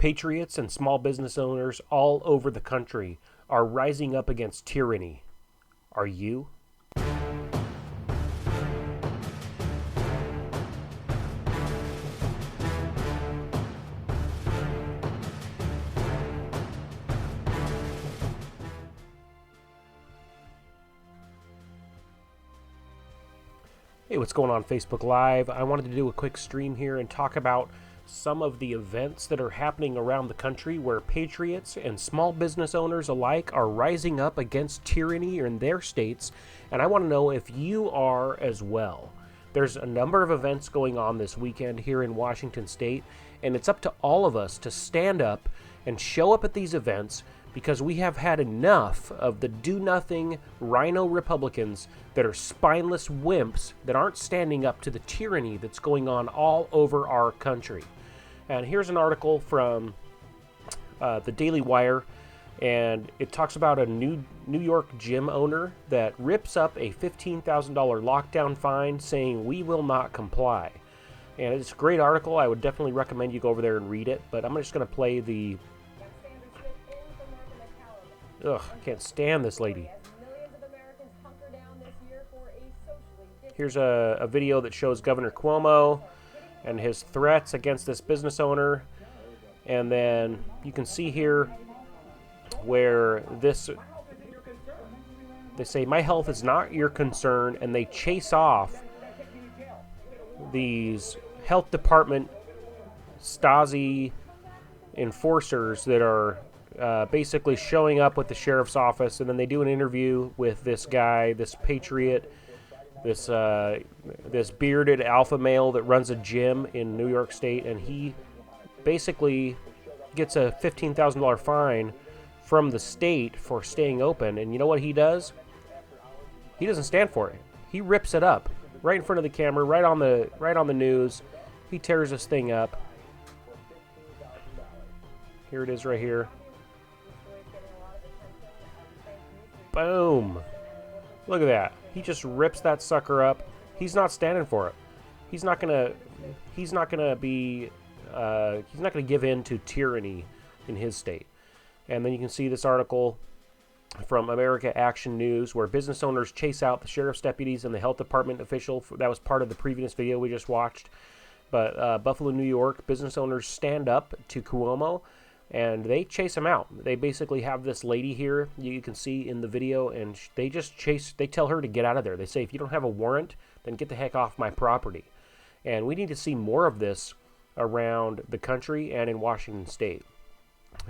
Patriots and small business owners all over the country are rising up against tyranny. Are you? Hey, what's going on Facebook Live? I wanted to do a quick stream here and talk about some of the events that are happening around the country where patriots and small business owners alike are rising up against tyranny in their states, and I want to know if you are as well. There's a number of events going on this weekend here in Washington State, and it's up to all of us to stand up and show up at these events because we have had enough of the do-nothing rhino Republicans that are spineless wimps that aren't standing up to the tyranny that's going on all over our country. And here's an article from the Daily Wire, and it talks about a New York gym owner that rips up a $15,000 lockdown fine saying, "We will not comply." And it's a great article. I would definitely recommend you go over there and read it, but I'm just going to play the... Ugh, I can't stand this lady. Here's a video that shows Governor Cuomo and his threats against this business owner. And then you can see here where they say, "My health is not your concern," and they chase off these health department Stasi enforcers that are basically showing up with the sheriff's office, and then they do an interview with this guy, this patriot, this bearded alpha male that runs a gym in New York State, and he basically gets a $15,000 fine from the state for staying open. And you know what he does? He doesn't stand for it. He rips it up right in front of the camera, right on the news. He tears this thing up. Here it is right here. Boom. Look at that. He just rips that sucker up. He's not standing for it. He's not gonna give in to tyranny in his state. And then you can see this article from America Action News where business owners chase out the sheriff's deputies and the health department official. That was part of the previous video we just watched. But Buffalo, New York, business owners stand up to Cuomo and they chase him out. They basically have this lady here, you can see in the video, and they tell her to get out of there. They say, "If you don't have a warrant, then get the heck off my property." And we need to see more of this around the country and in Washington State.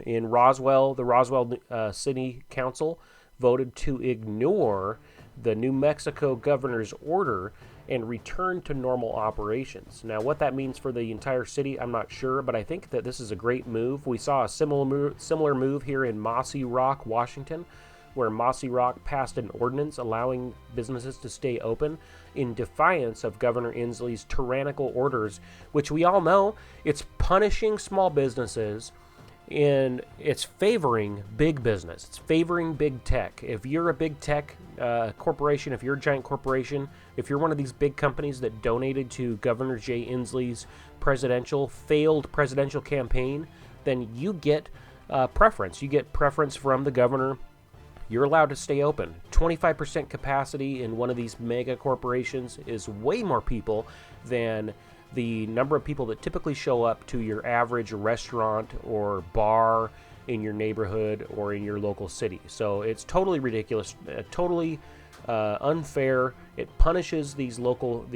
In Roswell, the Roswell City Council voted to ignore the New Mexico governor's order and return to normal operations. Now, what that means for the entire city, I'm not sure, but I think that this is a great move. We saw a similar move here in Mossy Rock, Washington, where Mossy Rock passed an ordinance allowing businesses to stay open in defiance of Governor Inslee's tyrannical orders, which we all know it's punishing small businesses and it's favoring big business. It's favoring big tech. If you're a big tech corporation, if you're a giant corporation, if you're one of these big companies that donated to Governor Jay Inslee's failed presidential campaign, then you get preference. You get preference from the governor. You're allowed to stay open. 25% capacity in one of these mega corporations is way more people than the number of people that typically show up to your average restaurant or bar in your neighborhood or in your local city. So it's totally ridiculous, totally unfair. It punishes these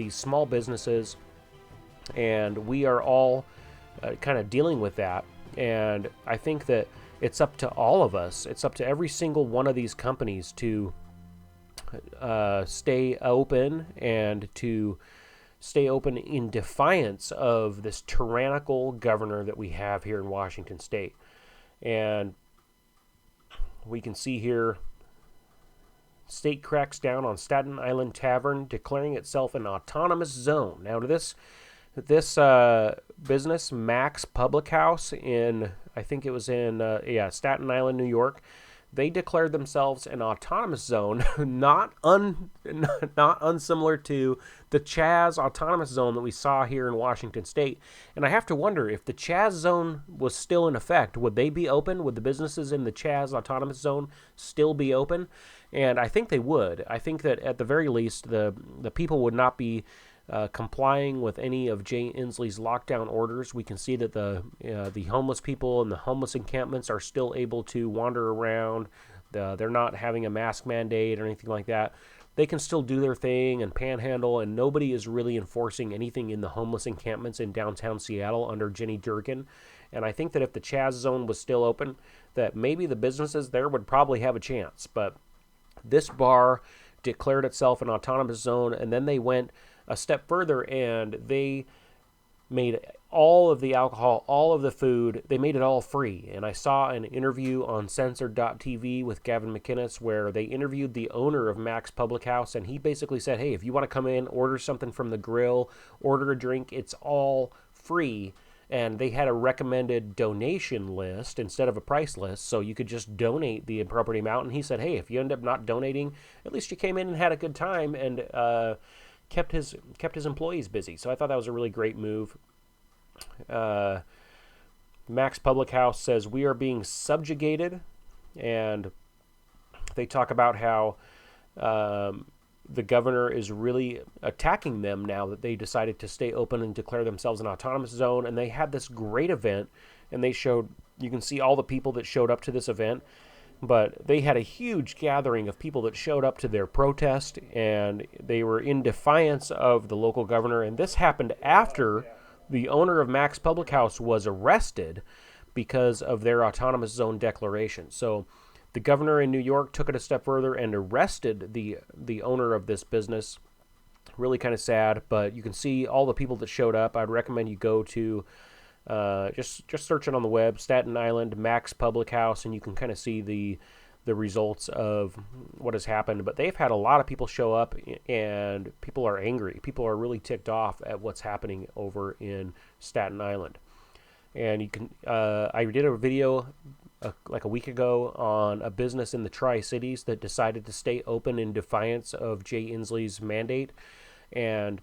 small businesses, and we are all kind of dealing with that. And I think that it's up to all of us. It's up to every single one of these companies to stay open and to stay open in defiance of this tyrannical governor that we have here in Washington State. And we can see here, state cracks down on Staten Island Tavern, declaring itself an autonomous zone. Now, to this business, Max Public House, I think it was in Staten Island, New York, they declared themselves an autonomous zone, not unsimilar to the Chaz autonomous zone that we saw here in Washington State. And I have to wonder, if the Chaz zone was still in effect, would they be open? Would the businesses in the Chaz autonomous zone still be open? And I think they would. I think that at the very least, the people would not be complying with any of Jay Inslee's lockdown orders. We can see that the homeless people and the homeless encampments are still able to wander around. They're not having a mask mandate or anything like that. They can still do their thing and panhandle, and nobody is really enforcing anything in the homeless encampments in downtown Seattle under Jenny Durkin. And I think that if the Chaz zone was still open, that maybe the businesses there would probably have a chance. But this bar declared itself an autonomous zone, and then they went a step further, and they made all of the alcohol, all of the food, they made it all free. And I saw an interview on censored.tv with Gavin McInnes where they interviewed the owner of Mac's Public House, and he basically said, hey, if you want to come in, order something from the grill, order a drink, it's all free. And they had a recommended donation list instead of a price list, so you could just donate the appropriate amount. And he said, hey, if you end up not donating, at least you came in and had a good time, and kept his employees busy. So I thought that was a really great move. Mac's Public House says we are being subjugated, and they talk about how the governor is really attacking them now that they decided to stay open and declare themselves an autonomous zone. And they had this great event, and they showed, you can see all the people that showed up to this event. But they had a huge gathering of people that showed up to their protest, and they were in defiance of the local governor. And this happened after the owner of Mac's Public House was arrested because of their autonomous zone declaration. So the governor in New York took it a step further and arrested the owner of this business. Really kind of sad, but you can see all the people that showed up. I'd recommend you go to just search it on the web, Staten Island Mac's Public House, and you can kind of see the results of what has happened. But they've had a lot of people show up, and people are angry. People are really ticked off at what's happening over in Staten Island. And you can I did a video like a week ago on a business in the Tri-Cities that decided to stay open in defiance of Jay Inslee's mandate, and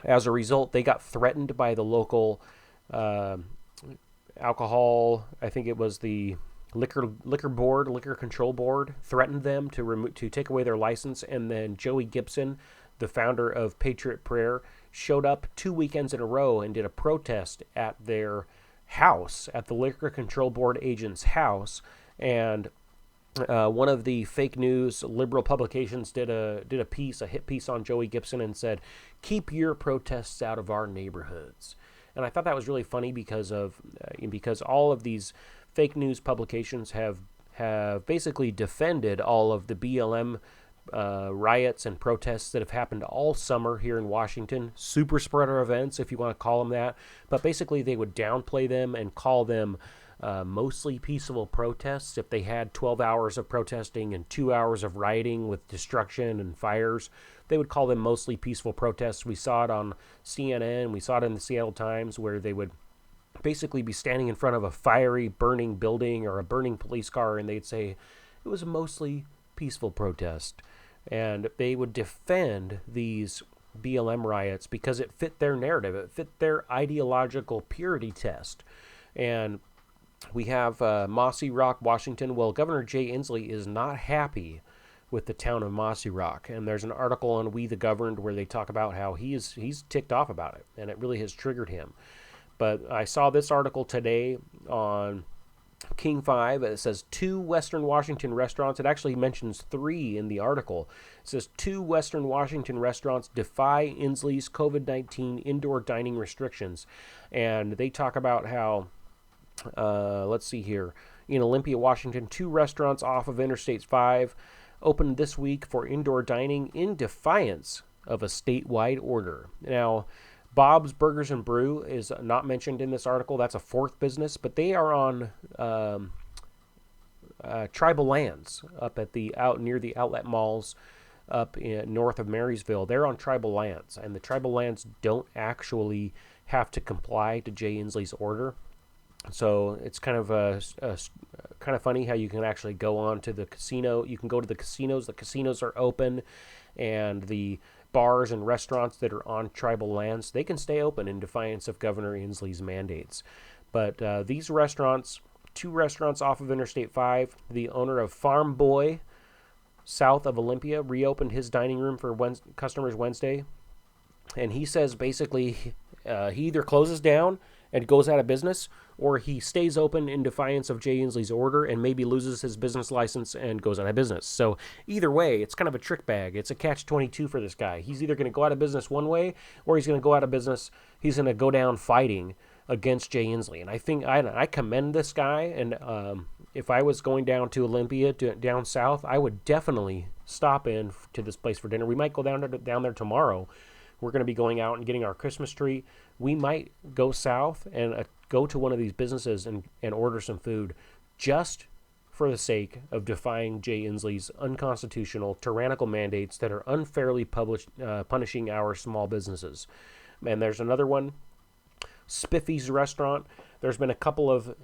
as a result, they got threatened by the local alcohol, I think it was the liquor control board, threatened them to take away their license. And then Joey Gibson, the founder of Patriot Prayer, showed up 2 weekends in a row and did a protest at their house, at the liquor control board agent's house. And one of the fake news liberal publications did a hit piece on Joey Gibson and said, "Keep your protests out of our neighborhoods." And I thought that was really funny because all of these fake news publications have basically defended all of the BLM riots and protests that have happened all summer here in Washington, super spreader events, if you want to call them that. But basically, they would downplay them and call them mostly peaceful protests. If they had 12 hours of protesting and 2 hours of rioting with destruction and fires, they would call them mostly peaceful protests. We saw it on CNN. We saw it in the Seattle Times, where they would basically be standing in front of a fiery, burning building or a burning police car, and they'd say it was a mostly peaceful protest. And they would defend these BLM riots because it fit their narrative. It fit their ideological purity test. And we have Mossy Rock, Washington. Well, Governor Jay Inslee is not happy with the town of Mossy Rock. And there's an article on We the Governed where they talk about how he's ticked off about it, and it really has triggered him. But I saw this article today on King 5. It says 2 Western Washington restaurants. It actually mentions 3 in the article. It says 2 Western Washington restaurants defy Inslee's COVID-19 indoor dining restrictions. And they talk about how, let's see here, in Olympia, Washington, 2 restaurants off of Interstate 5 opened this week for indoor dining in defiance of a statewide order. Now, Bob's Burgers and Brew is not mentioned in this article. That's a 4th business, but they are on tribal lands up at out near the outlet malls up north of Marysville. They're on tribal lands, and the tribal lands don't actually have to comply to Jay Inslee's order. So it's kind of kind of funny how you can actually go on to the casino. You can go to the casinos. The casinos are open, and the bars and restaurants that are on tribal lands, they can stay open in defiance of Governor Inslee's mandates. But these restaurants, 2 restaurants off of Interstate 5, the owner of Farm Boy, south of Olympia, reopened his dining room for customers Wednesday. And he says basically he either closes down and goes out of business, or he stays open in defiance of Jay Inslee's order and maybe loses his business license and goes out of business. So either way, it's kind of a trick bag. It's a catch-22 for this guy. He's either going to go out of business one way, or he's going to go out of business. He's going to go down fighting against Jay Inslee. And I think I commend this guy. And if I was going down to Olympia, down south, I would definitely stop in to this place for dinner. We might go down there tomorrow. We're going to be going out and getting our Christmas tree. We might go south and go to one of these businesses and order some food just for the sake of defying Jay Inslee's unconstitutional, tyrannical mandates that are unfairly punishing our small businesses. And there's another one, Spiffy's Restaurant. There's been a couple of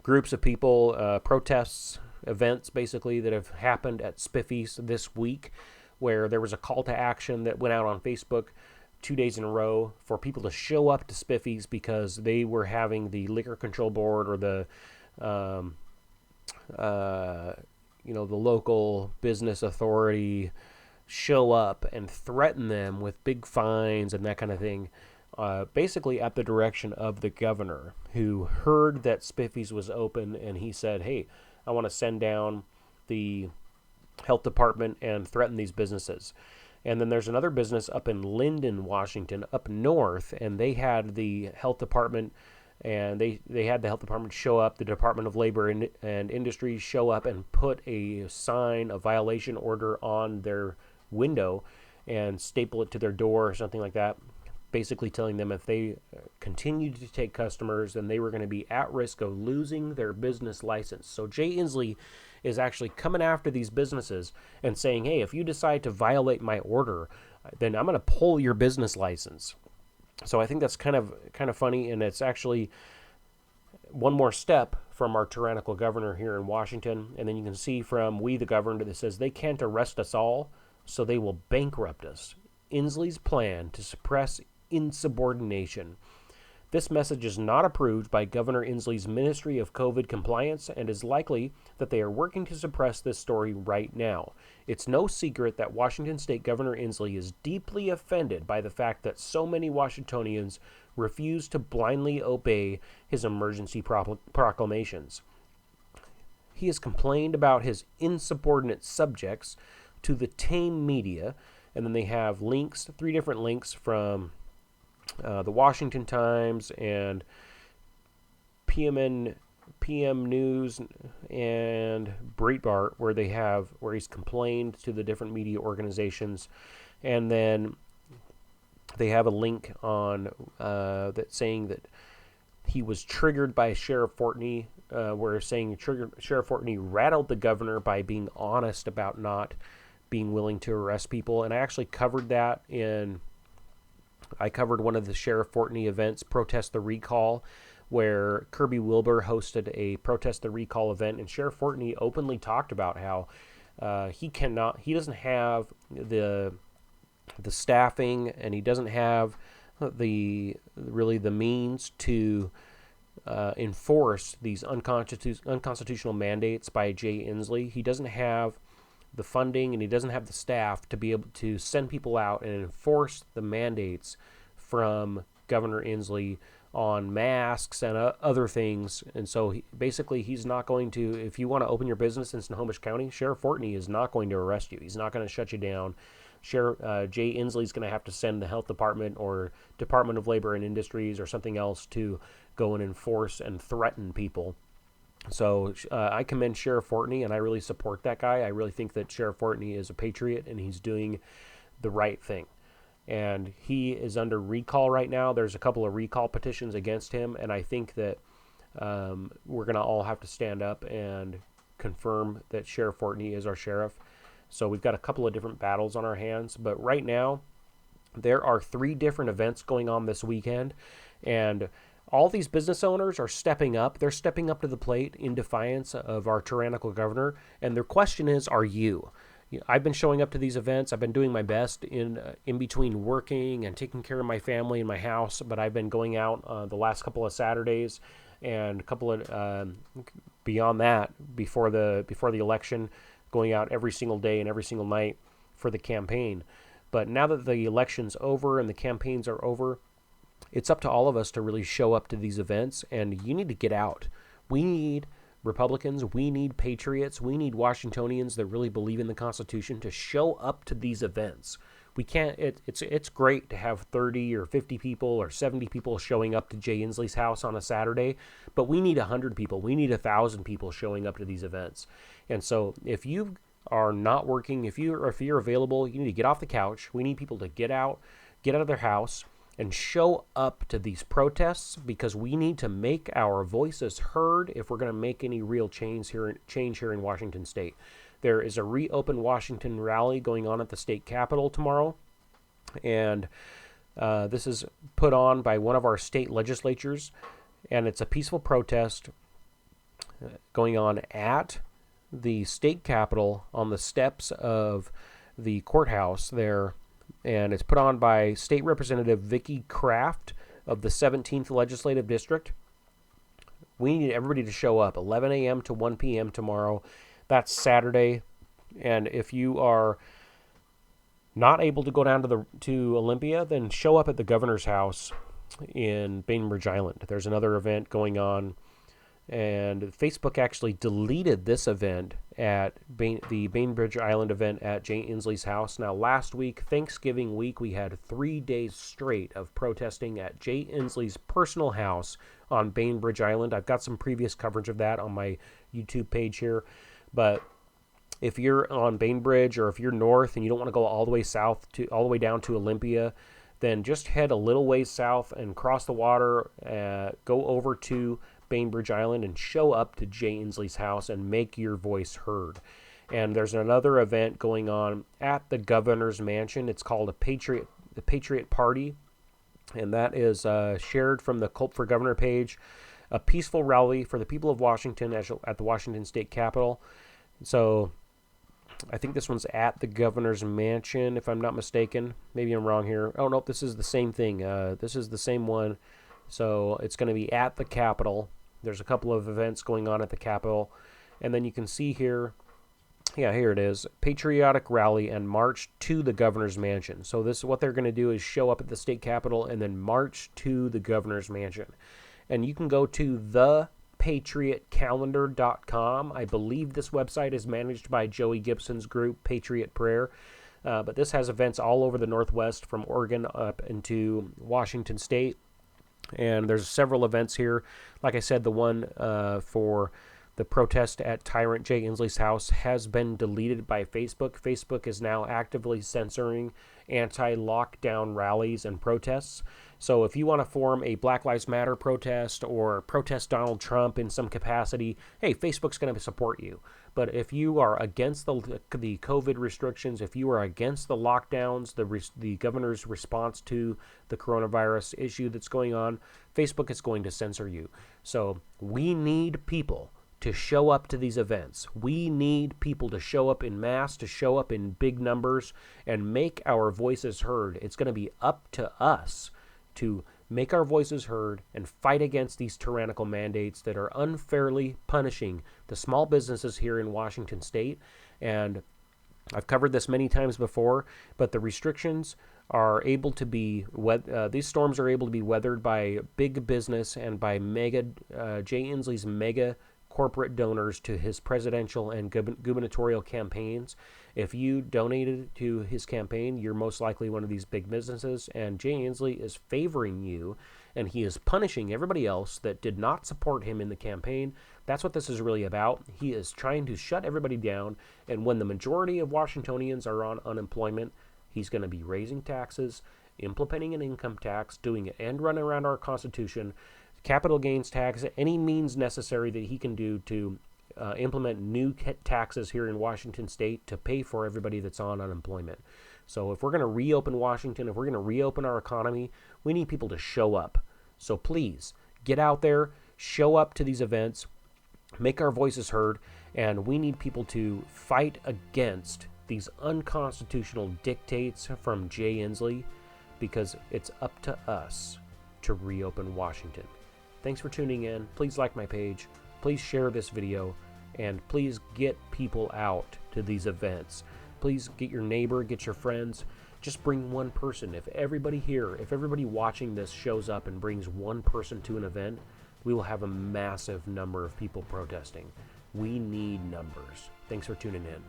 groups of people, protests, events basically that have happened at Spiffy's this week, where there was a call to action that went out on Facebook 2 days in a row for people to show up to Spiffy's because they were having the Liquor Control Board or the the local business authority show up and threaten them with big fines and that kind of thing, basically at the direction of the governor, who heard that Spiffy's was open, and he said, hey, I want to send down the health department and threaten these businesses. And then there's another business up in Linden, Washington, up north, and they had the health department, and they had the health department show up, the Department of Labor and Industry show up and put a sign, a violation order on their window and staple it to their door or something like that, basically telling them if they continued to take customers, then they were going to be at risk of losing their business license. So Jay Inslee is actually coming after these businesses and saying, hey, if you decide to violate my order, then I'm going to pull your business license. So I think that's kind of funny, and it's actually one more step from our tyrannical governor here in Washington. And then you can see from We the Governed that says they can't arrest us all, so they will bankrupt us. Inslee's plan to suppress insubordination. This message is not approved by Governor Inslee's Ministry of COVID Compliance, and is likely that they are working to suppress this story right now. It's no secret that Washington State Governor Inslee is deeply offended by the fact that so many Washingtonians refuse to blindly obey his emergency proclamations. He has complained about his insubordinate subjects to the tame media, and then they have links, 3 different links from the Washington Times and PM News and Breitbart, where he's complained to the different media organizations, and then they have a link on that saying that he was triggered by Sheriff Fortney, where saying Sheriff Fortney rattled the governor by being honest about not being willing to arrest people. And I actually covered that I covered one of the Sheriff Fortney events, Protest the Recall, where Kirby Wilbur hosted a Protest the Recall event, and Sheriff Fortney openly talked about how he doesn't have the staffing, and he doesn't have the means to enforce these unconstitutional mandates by Jay Inslee. He doesn't have the funding, and he doesn't have the staff to be able to send people out and enforce the mandates from Governor Inslee on masks and other things. And so he's not going to, if you want to open your business in Snohomish County, Sheriff Fortney is not going to arrest you. He's not going to shut you down. Jay Inslee is going to have to send the health department or Department of Labor and Industries or something else to go and enforce and threaten people. So I commend Sheriff Fortney, and I really support that guy. I really think that Sheriff Fortney is a patriot, and he's doing the right thing. And he is under recall right now. There's a couple of recall petitions against him, and I think that we're going to all have to stand up and confirm that Sheriff Fortney is our sheriff. So we've got a couple of different battles on our hands. But right now, there are 3 different events going on this weekend, and All these business owners are stepping up. They're stepping up to the plate in defiance of our tyrannical governor. And their question is, are you? I've been showing up to these events. I've been doing my best in between working and taking care of my family and my house. But I've been going out the last couple of Saturdays and a couple of beyond that before the election, going out every single day and every single night for the campaign. But now that the election's over and the campaigns are over, it's up to all of us to really show up to these events, and you need to get out. We need Republicans, we need patriots, we need Washingtonians that really believe in the Constitution to show up to these events. We can't. It's great to have 30 or 50 people or 70 people showing up to Jay Inslee's house on a Saturday, but we need 100 people. We need 1,000 people showing up to these events. And so, if you are not working, if you're available, you need to get off the couch. We need people to get out of their house, and show up to these protests, because we need to make our voices heard if we're going to make any real change here in Washington State. There is a Reopen Washington rally going on at the state capitol tomorrow, and this is put on by one of our state legislatures, and it's a peaceful protest going on at the state capitol on the steps of the courthouse there. And it's put on by State Representative Vicki Kraft of the 17th Legislative District. We need everybody to show up 11 a.m. to 1 p.m. tomorrow. That's Saturday. And if you are not able to go down to Olympia, then show up at the governor's house in Bainbridge Island. There's another event going on. And Facebook actually deleted this event at the Bainbridge Island event at Jay Inslee's house. Now, last week, Thanksgiving week, we had 3 days straight of protesting at Jay Inslee's personal house on Bainbridge Island. I've got some previous coverage of that on my YouTube page here. But if you're on Bainbridge, or if you're north and you don't want to go all the way down to Olympia, then just head a little ways south and cross the water, go over to Bainbridge Island and show up to Jay Inslee's house and make your voice heard. And there's another event going on at the governor's mansion. It's called the Patriot Party, and that is shared from the Cult for Governor page. A peaceful rally for the people of Washington at the Washington State Capitol. So I think this one's at the governor's mansion, if I'm not mistaken. Maybe I'm wrong here. Oh, no, this is the same thing. This is the same one. So it's going to be at the Capitol. There's a couple of events going on at the Capitol. And then you can see here, here it is, patriotic rally and march to the governor's mansion. So this, what they're going to do is show up at the state capitol and then march to the governor's mansion. And you can go to thepatriotcalendar.com. I believe this website is managed by Joey Gibson's group, Patriot Prayer. But this has events all over the Northwest, from Oregon up into Washington State. And there's several events here. Like I said, the one for the protest at Tyrant Jay Inslee's house has been deleted by Facebook. Facebook is now actively censoring anti-lockdown rallies and protests. So if you want to form a Black Lives Matter protest or protest Donald Trump in some capacity, hey, Facebook's going to support you. But if you are against the COVID restrictions, if you are against the lockdowns, the governor's response to the coronavirus issue that's going on, Facebook is going to censor you. So we need people to show up to these events. We need people to show up in mass, to show up in big numbers, and make our voices heard. It's going to be up to us to make our voices heard and fight against these tyrannical mandates that are unfairly punishing the small businesses here in Washington State. And I've covered this many times before, but the restrictions are able to be, these storms are able to be weathered by big business and by Jay Inslee's mega corporate donors to his presidential and gubernatorial campaigns. If you donated to his campaign, you're most likely one of these big businesses, and Jay Inslee is favoring you, and he is punishing everybody else that did not support him in the campaign. That's what this is really about. He is trying to shut everybody down, and when the majority of Washingtonians are on unemployment, he's going to be raising taxes, implementing an income tax, doing an end run around our Constitution, capital gains tax, any means necessary that he can do to implement new taxes here in Washington State to pay for everybody that's on unemployment. So if we're going to reopen Washington, if we're going to reopen our economy, we need people to show up. So please, Get out there, show up to these events, make our voices heard, and we need people to fight against these unconstitutional dictates from Jay Inslee, because it's up to us to reopen Washington. Thanks for tuning in. Please like my page. Please share this video, and please get people out to these events. Please get your neighbor, get your friends. Just bring one person. If everybody here, if everybody watching this shows up and brings one person to an event, we will have a massive number of people protesting. We need numbers. Thanks for tuning in.